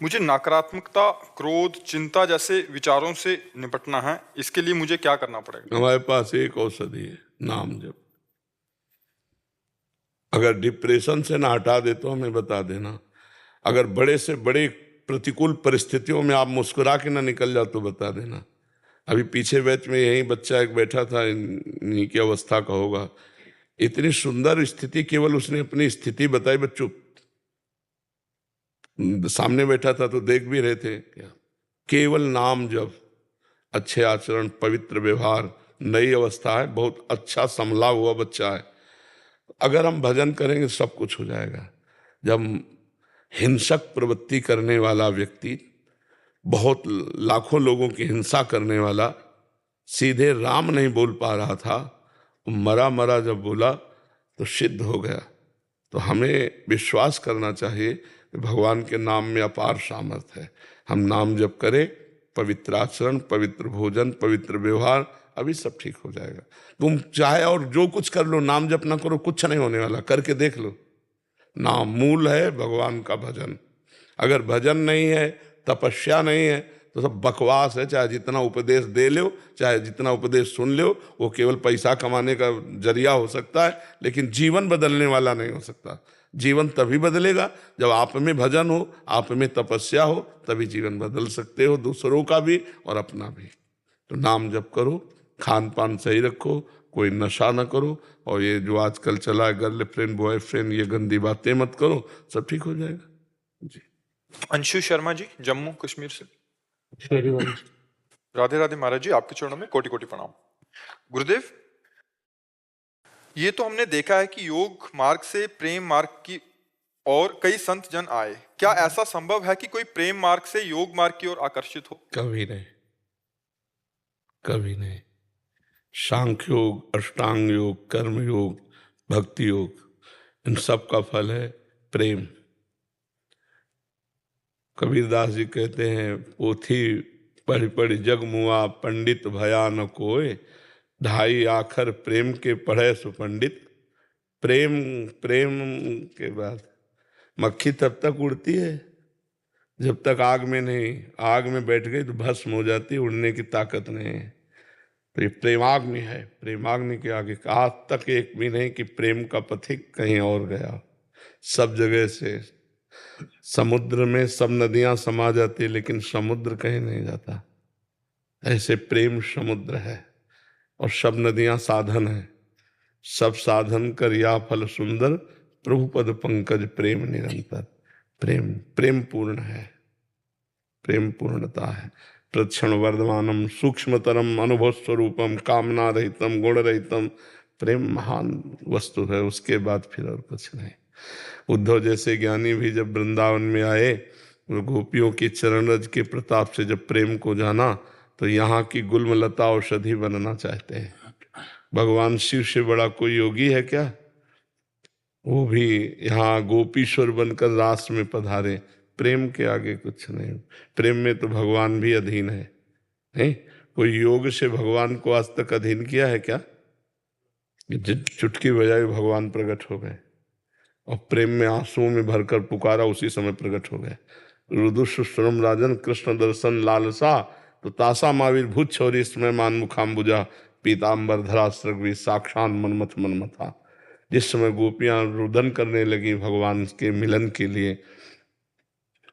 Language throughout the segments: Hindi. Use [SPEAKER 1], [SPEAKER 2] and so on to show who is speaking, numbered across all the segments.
[SPEAKER 1] मुझे नकारात्मकता, क्रोध, चिंता जैसे विचारों से निपटना है। इसके लिए मुझे क्या करना पड़ेगा?
[SPEAKER 2] हमारे पास एक औषधि है, नाम जप। अगर डिप्रेशन से ना हटा दे तो हमें बता देना। अगर बड़े से बड़े प्रतिकूल परिस्थितियों में आप मुस्कुरा के ना निकल जाओ तो बता देना। अभी पीछे बैच में यही बच्चा एक बैठा था, इन्हीं की अवस्था का होगा। इतनी सुंदर स्थिति, केवल उसने अपनी स्थिति बताई, बच्चों सामने बैठा था तो देख भी रहे थे क्या। केवल नाम जप, अच्छे आचरण, पवित्र व्यवहार, नई अवस्था है, बहुत अच्छा संभला हुआ बच्चा है। अगर हम भजन करेंगे सब कुछ हो जाएगा। जब हिंसक प्रवृत्ति करने वाला व्यक्ति, बहुत लाखों लोगों की हिंसा करने वाला, सीधे राम नहीं बोल पा रहा था, मरा मरा जब बोला तो सिद्ध हो गया। तो हमें विश्वास करना चाहिए कि भगवान के नाम में अपार सामर्थ्य है। हम नाम जप करें, पवित्र आचरण, पवित्र भोजन, पवित्र व्यवहार, अभी सब ठीक हो जाएगा। तुम चाहे और जो कुछ कर लो, नाम जप ना करो, कुछ नहीं होने वाला। करके देख लो। नाम मूल है भगवान का भजन। अगर भजन नहीं है, तपस्या नहीं है, तो सब बकवास है। चाहे जितना उपदेश दे लो, चाहे जितना उपदेश सुन लो, वो केवल पैसा कमाने का जरिया हो सकता है, लेकिन जीवन बदलने वाला नहीं हो सकता। जीवन तभी बदलेगा जब आप में भजन हो, आप में तपस्या हो, तभी जीवन बदल सकते हो, दूसरों का भी और अपना भी। तो नाम जप करो, खान पान सही रखो, कोई नशा ना करो, और ये जो आजकल चला है गर्लफ्रेंड बॉयफ्रेंड, ये गंदी बातें मत करो, सब ठीक हो जाएगा जी।
[SPEAKER 1] अंशु शर्मा जी, जम्मू कश्मीर से। राधे राधे महाराज जी, आपके चरणों में कोटि कोटि प्रणाम। गुरुदेव, ये तो हमने देखा है कि योग मार्ग से प्रेम मार्ग की और कई संत जन आए। क्या ऐसा संभव है कि कोई प्रेम मार्ग से योग मार्ग की ओर आकर्षित हो?
[SPEAKER 2] कभी नहीं, कभी नहीं। सांख्य योग, अष्टांग योग, कर्म योग, भक्ति योग, इन सब का फल है प्रेम। कबीरदास जी कहते हैं, पोथी पढ़ पढ़ जग मुआ, पंडित भया न कोय, ढाई आखर प्रेम के पढ़े सुपंडित। प्रेम, प्रेम के बाद मक्खी तब तक उड़ती है जब तक आग में नहीं, आग में बैठ गई तो भस्म हो जाती है, उड़ने की ताकत नहीं है। तो ये प्रेमाग्नि है। प्रेमाग्नि के आगे आज तक एक भी नहीं कि प्रेम का पथिक कहीं और गया। सब जगह से समुद्र में सब नदियां समा जाती है, लेकिन समुद्र कहीं नहीं जाता। ऐसे प्रेम समुद्र है, और सब नदियां साधन है। सब साधन कर या फल सुंदर, प्रभु पद पंकज प्रेम निरंतर। प्रेम प्रेम पूर्ण है, प्रेम पूर्णता है। प्रक्षण वर्धमानम सूक्ष्मतरम अनुभव स्वरूपम कामना रहितम गुण रहितम। प्रेम महान वस्तु है, उसके बाद फिर और कुछ नहीं। उद्धव जैसे ज्ञानी भी जब वृंदावन में आए, वो गोपियों की चरण रज के प्रताप से जब प्रेम को जाना, तो यहाँ की गुलमलता औषधि बनना चाहते हैं। भगवान शिव से बड़ा कोई योगी है क्या? वो भी यहाँ गोपीश्वर बनकर रास में पधारे। प्रेम के आगे कुछ नहीं। प्रेम में तो भगवान भी अधीन है। नहीं, कोई योग से भगवान को आज तक अधीन किया है क्या? चुटकी बजाई भगवान प्रकट हो गए, और प्रेम में आंसुओं में भरकर पुकारा, उसी समय प्रकट हो गए। रुदुश्रम राजन कृष्ण दर्शन लालसा, तो तासा महावीर भूत छोरी इसमें मान मुखाम्बुजा, पीताम्बर धरा सृग्वी साक्षात मनमथ मनमथा। जिस समय गोपियां रुदन करने लगी भगवान के मिलन के लिए,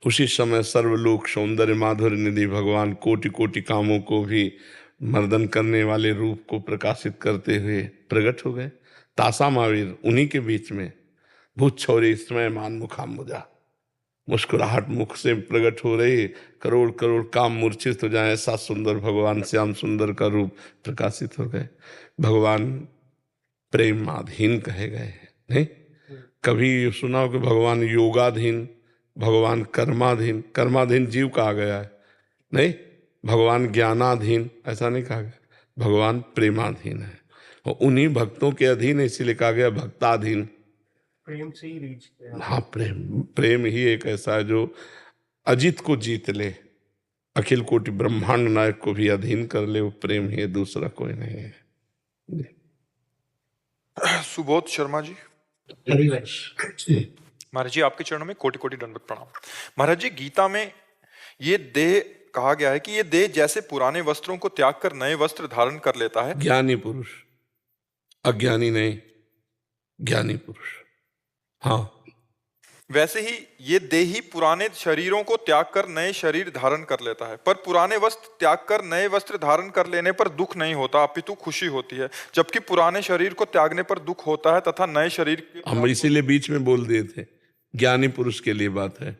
[SPEAKER 2] उसी समय सर्वलोक सौंदर्य माधुर्य निधि भगवान कोटि कोटि कामों को भी मर्दन करने वाले रूप को प्रकाशित करते हुए प्रकट हो गए। तासा महावीर उन्हीं के बीच में, भूत छोरी इसमें मान मुखाम्बुजा, मुस्कुराहट मुख से प्रकट हो रही, करोड़ करोड़ काम मूर्छित हो जाए, ऐसा सुंदर भगवान श्याम सुंदर का रूप प्रकाशित हो गए। भगवान प्रेमाधीन कहे गए हैं। नहीं, कभी सुना हो कि भगवान योगाधीन, भगवान कर्माधीन? कर्माधीन जीव कहा गया है, नहीं। भगवान ज्ञानाधीन ऐसा नहीं कहा गया, भगवान प्रेमाधीन है, और उन्हीं भक्तों के अधीन इसीलिए कहा गया भक्ताधीन।
[SPEAKER 3] प्रेम से ही रीच किया।
[SPEAKER 2] हाँ, प्रेम, प्रेम ही एक ऐसा है जो अजित को जीत ले, अखिल कोटि ब्रह्मांड नायक को भी अधीन कर ले। वो प्रेम ही है, दूसरा कोई नहीं है।
[SPEAKER 1] सुबोध शर्मा जी।
[SPEAKER 2] जी।
[SPEAKER 1] महाराज जी आपके चरणों में कोटि कोटि दंडवत प्रणाम। महाराज जी गीता में ये देह कहा गया है कि ये देह जैसे पुराने वस्त्रों को त्याग कर नए वस्त्र धारण कर लेता है।
[SPEAKER 2] ज्ञानी पुरुष, अज्ञानी नहीं, ज्ञानी पुरुष। हाँ,
[SPEAKER 1] वैसे ही ये देही पुराने शरीरों को त्याग कर नए शरीर धारण कर लेता है, पर पुराने वस्त्र त्याग कर नए वस्त्र धारण कर लेने पर दुख नहीं होता अपितु खुशी होती है, जबकि पुराने शरीर को त्यागने पर दुख होता है तथा नए शरीर के
[SPEAKER 2] हम इसीलिए बीच में बोल दिए थे, ज्ञानी पुरुष के लिए बात है,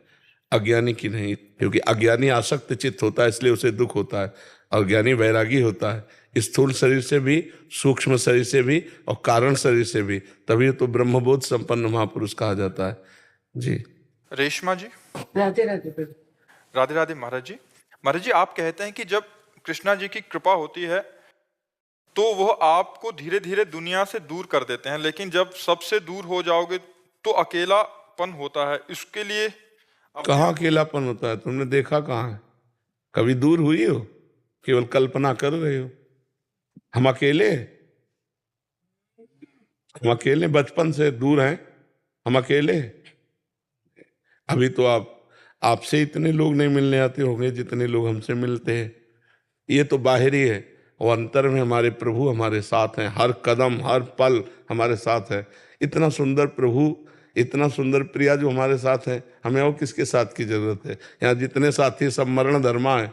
[SPEAKER 2] अज्ञानी की नहीं। क्योंकि अज्ञानी आसक्त चित्त होता है, इसलिए उसे दुख होता है, और ज्ञानी वैरागी होता है, स्थूल शरीर से भी, सूक्ष्म शरीर से भी और कारण शरीर से भी। तभी तो ब्रह्मबोध संपन्न महापुरुष कहा जाता है। जी
[SPEAKER 1] रेशमा जी।
[SPEAKER 3] राधे राधे प्रभु।
[SPEAKER 1] राधे राधे महाराज जी। महाराज जी आप कहते हैं कि जब कृष्णा जी की कृपा होती है तो वह आपको धीरे धीरे दुनिया से दूर कर देते हैं, लेकिन जब सबसे दूर हो जाओगे तो अकेलापन होता है। इसके लिए
[SPEAKER 2] कहाँ अकेलापन होता है? तुमने देखा कहाँ है? कभी दूर हुई हो? केवल कल्पना कर रहे हो। हम अकेले बचपन से दूर हैं, हम अकेले। अभी तो आपसे इतने लोग नहीं मिलने आते होंगे जितने लोग हमसे मिलते हैं। ये तो बाहरी है, और अंतर में हमारे प्रभु हमारे साथ हैं, हर कदम हर पल हमारे साथ है। इतना सुंदर प्रभु, इतना सुंदर प्रिया जो हमारे साथ है, हमें और किसके साथ की जरूरत है? यहाँ जितने साथी सब मरण धर्मा है,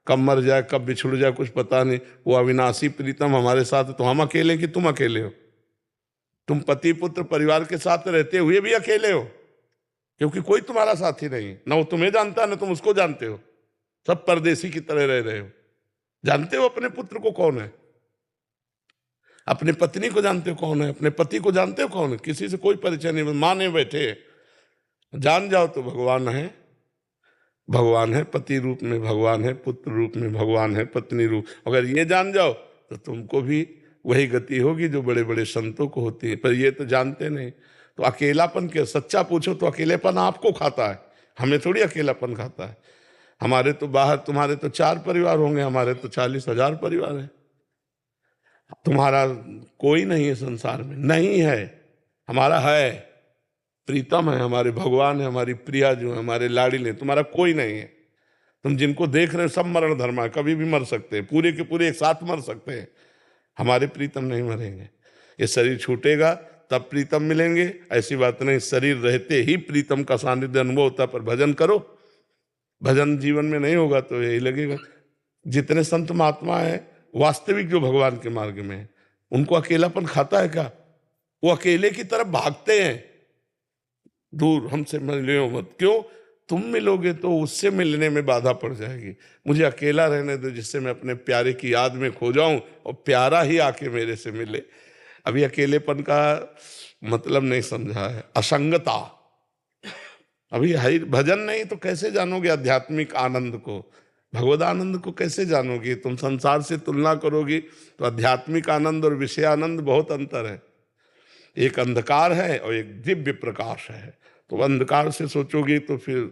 [SPEAKER 2] कब मर जाए कब बिछुड़ जाए कुछ पता नहीं। वो अविनाशी प्रीतम हमारे साथ है, तो हम अकेले कि तुम अकेले हो? तुम पति पुत्र परिवार के साथ रहते हुए भी अकेले हो, क्योंकि कोई तुम्हारा साथी नहीं, ना वो तुम्हें जानता ना तुम उसको जानते हो। सब परदेसी की तरह रह रहे हो। जानते हो अपने पुत्र को कौन है? अपने पत्नी को जानते हो कौन है? अपने पति को जानते हो कौन है? किसी से कोई परिचय नहीं, माने बैठे। जान जाओ तो भगवान है, भगवान है, पति रूप में भगवान है, पुत्र रूप में भगवान है, पत्नी रूप। अगर ये जान जाओ तो तुमको भी वही गति होगी जो बड़े बड़े संतों को होती है, पर ये तो जानते नहीं। तो अकेलापन के सच्चा पूछो तो अकेलेपन आपको खाता है, हमें थोड़ी अकेलापन खाता है। हमारे तो बाहर, तुम्हारे तो 4 परिवार होंगे, हमारे तो 40,000 परिवार है। तुम्हारा कोई नहीं है संसार में, नहीं है, हमारा है, प्रीतम है, हमारे भगवान है, हमारी प्रिया जो है, हमारे लाडिले। तुम्हारा कोई नहीं है। तुम जिनको देख रहे हो सब मरण धर्मा है, कभी भी मर सकते हैं, पूरे के पूरे एक साथ मर सकते हैं। हमारे प्रीतम नहीं मरेंगे। ये शरीर छूटेगा तब प्रीतम मिलेंगे, ऐसी बात नहीं। शरीर रहते ही प्रीतम का सानिध्य अनुभव होता है। पर भजन करो, भजन जीवन में नहीं होगा तो यही लगेगा। जितने संत महात्मा है वास्तविक जो भगवान के मार्ग में है, उनको अकेलापन खाता है क्या? वो अकेले की तरफ भागते हैं, दूर हमसे मिलो मत। क्यों? तुम मिलोगे तो उससे मिलने में बाधा पड़ जाएगी। मुझे अकेला रहने दो, जिससे मैं अपने प्यारे की याद में खो जाऊं और प्यारा ही आके मेरे से मिले। अभी अकेलेपन का मतलब नहीं समझा है, असंगता। अभी हरि भजन नहीं तो कैसे जानोगे आध्यात्मिक आनंद को, भगवद आनंद को कैसे जानोगे? तुम संसार से तुलना करोगी तो आध्यात्मिक आनंद और विषय आनंद बहुत अंतर है। एक अंधकार है और एक दिव्य प्रकाश है। तो अंधकार से सोचोगी तो फिर,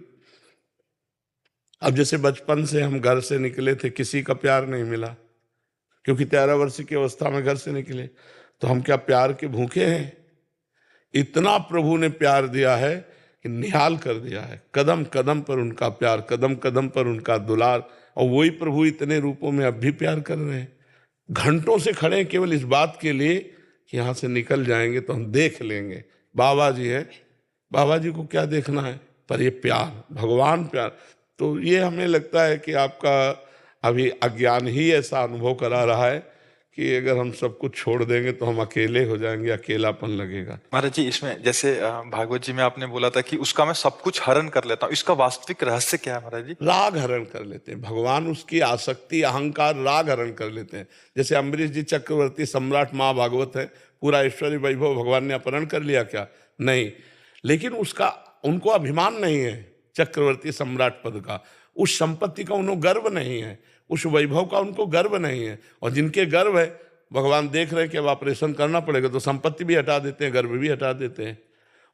[SPEAKER 2] अब जैसे बचपन से हम घर से निकले थे, किसी का प्यार नहीं मिला, क्योंकि 13 वर्ष की अवस्था में घर से निकले, तो हम क्या प्यार के भूखे हैं? इतना प्रभु ने प्यार दिया है कि निहाल कर दिया है। कदम कदम पर उनका प्यार, कदम कदम पर उनका दुलार। और वही प्रभु इतने रूपों में अब भी प्यार कर रहे हैं। घंटों से खड़े हैं केवल इस बात के लिए कि यहाँ से निकल जाएंगे तो हम देख लेंगे बाबा जी है। बाबा जी को क्या देखना है? पर ये प्यार, भगवान प्यार। तो ये हमें लगता है कि आपका अभी अज्ञान ही ऐसा अनुभव करा रहा है कि अगर हम सब कुछ छोड़ देंगे तो हम अकेले हो जाएंगे, अकेलापन लगेगा।
[SPEAKER 1] महाराज जी इसमें जैसे भागवत जी में आपने बोला था कि उसका मैं सब कुछ हरण कर लेता हूँ, इसका वास्तविक रहस्य क्या है महाराज जी?
[SPEAKER 2] राग हरण कर लेते हैं भगवान, उसकी आसक्ति अहंकार राग हरण कर लेते हैं। जैसे अम्बरीश जी चक्रवर्ती सम्राट महाभागवत है, पूरा ऐश्वर्य वैभव भगवान ने अपहरण कर लिया क्या? नहीं, लेकिन उसका उनको अभिमान नहीं है चक्रवर्ती सम्राट पद का, उस संपत्ति का उन्हें गर्व नहीं है, उस वैभव का उनको गर्व नहीं है। और जिनके गर्व है, भगवान देख रहे हैं कि अब ऑपरेशन करना पड़ेगा तो संपत्ति भी हटा देते हैं, गर्व भी हटा देते हैं।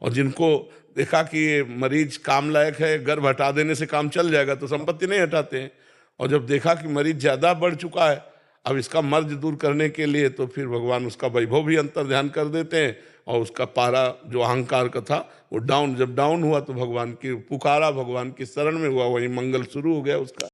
[SPEAKER 2] और जिनको देखा कि ये मरीज काम लायक है, गर्व हटा देने से काम चल जाएगा तो संपत्ति नहीं हटाते हैं। और जब देखा कि मरीज ज़्यादा बढ़ चुका है, अब इसका मर्ज दूर करने के लिए, तो फिर भगवान उसका वैभव भी अंतर ध्यान कर देते हैं और उसका पारा जो अहंकार का था वो डाउन, जब डाउन हुआ तो भगवान की पुकारा, भगवान की शरण में हुआ, वही मंगल शुरू हो गया उसका।